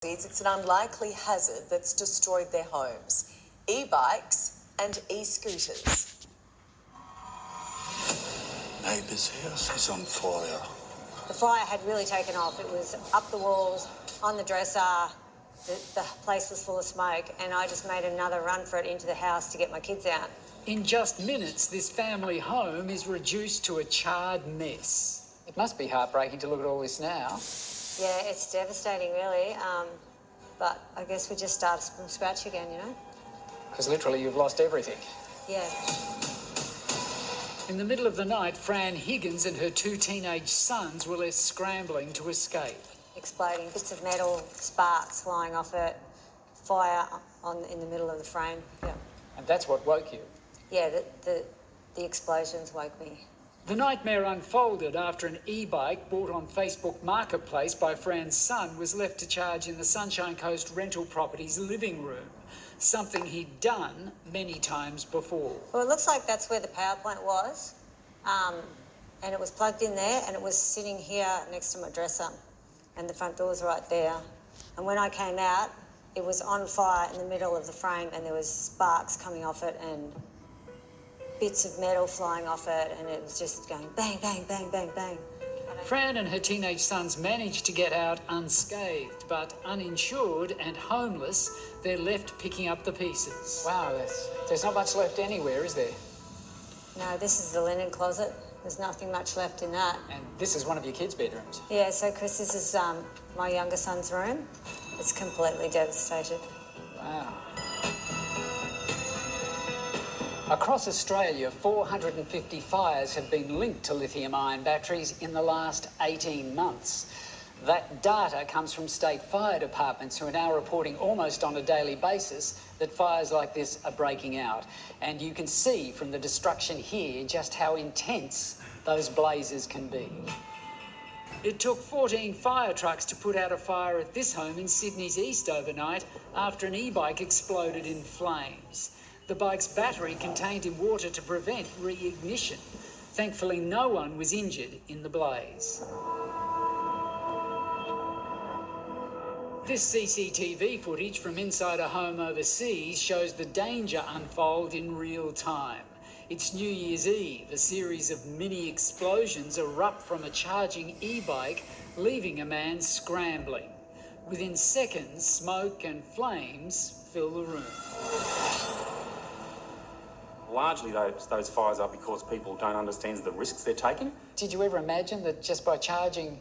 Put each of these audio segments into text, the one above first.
It's an unlikely hazard that's destroyed their homes. E-bikes and e-scooters. Neighbour's house is on fire. The fire had really taken off. It was up the walls, on the dresser. The place was full of smoke, and I just made another run for it into the house to get my kids out. In just minutes, this family home is reduced to a charred mess. It must be heartbreaking to look at all this now. Yeah, it's devastating, really. But I guess we just started from scratch again, you know? Because literally you've lost everything. Yeah. In the middle of the night, Fran Higgins and her 2 teenage sons were left scrambling to escape. Exploding, bits of metal, sparks flying off it, fire in the middle of the frame. Yeah. And that's what woke you? Yeah, the explosions woke me. The nightmare unfolded after an e-bike bought on Facebook Marketplace by Fran's son was left to charge in the Sunshine Coast rental property's living room, something he'd done many times before. Well, it looks like that's where the power plant was, and it was plugged in there, and it was sitting here next to my dresser, and the front door's right there. And when I came out, it was on fire in the middle of the frame, and there was sparks coming off it and bits of metal flying off it, and it was just going bang, bang, bang, bang, bang. Fran and her teenage sons managed to get out unscathed, but uninsured and homeless, they're left picking up the pieces. Wow, there's not much left anywhere, is there? No, this is the linen closet. There's nothing much left in that. And this is one of your kids' bedrooms? Yeah, so Chris, this is my younger son's room. It's completely devastated. Wow. Across Australia, 450 fires have been linked to lithium-ion batteries in the last 18 months. That data comes from state fire departments who are now reporting almost on a daily basis that fires like this are breaking out. And you can see from the destruction here just how intense those blazes can be. It took 14 fire trucks to put out a fire at this home in Sydney's east overnight after an e-bike exploded in flames. The bike's battery contained in water to prevent re-ignition. Thankfully, no one was injured in the blaze. This CCTV footage from inside a home overseas shows the danger unfold in real time. It's New Year's Eve. A series of mini explosions erupt from a charging e-bike, leaving a man scrambling. Within seconds, smoke and flames fill the room. Largely those fires are because people don't understand the risks they're taking. Did you ever imagine that just by charging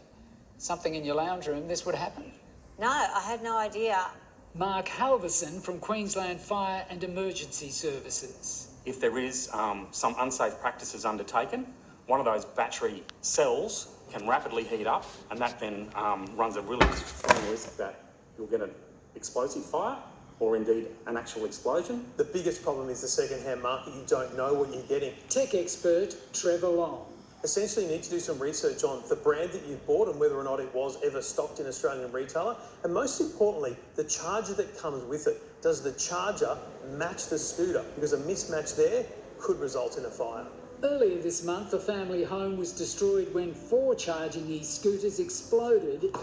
something in your lounge room, this would happen? No, I had no idea. Mark Halverson from Queensland Fire and Emergency Services. If there is some unsafe practices undertaken, one of those battery cells can rapidly heat up, and that then runs a really strong risk that you'll get an explosive fire or indeed an actual explosion. The biggest problem is the second-hand market. You don't know what you're getting. Tech expert Trevor Long. Essentially, you need to do some research on the brand that you've bought and whether or not it was ever stocked in Australian retailer. And most importantly, the charger that comes with it. Does the charger match the scooter? Because a mismatch there could result in a fire. Earlier this month, a family home was destroyed when 4 charging e-scooters exploded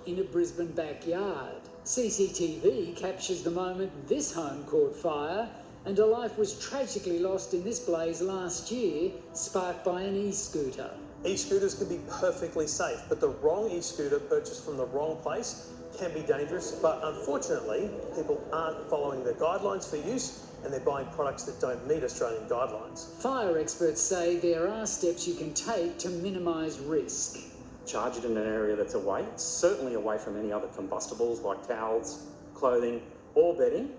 in a Brisbane backyard. CCTV captures the moment this home caught fire, and a life was tragically lost in this blaze last year, sparked by an e-scooter. E-scooters can be perfectly safe, but the wrong e-scooter purchased from the wrong place can be dangerous. But unfortunately, people aren't following the guidelines for use, and they're buying products that don't meet Australian guidelines. Fire experts say there are steps you can take to minimise risk. Charge it in an area that's away, certainly away from any other combustibles like towels, clothing or bedding,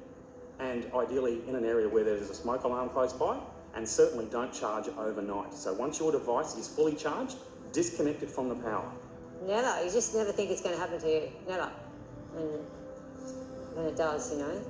and ideally in an area where there's a smoke alarm close by, and certainly don't charge it overnight. So once your device is fully charged, disconnect it from the power. Never. You just never think it's going to happen to you. Never. And then it does, you know.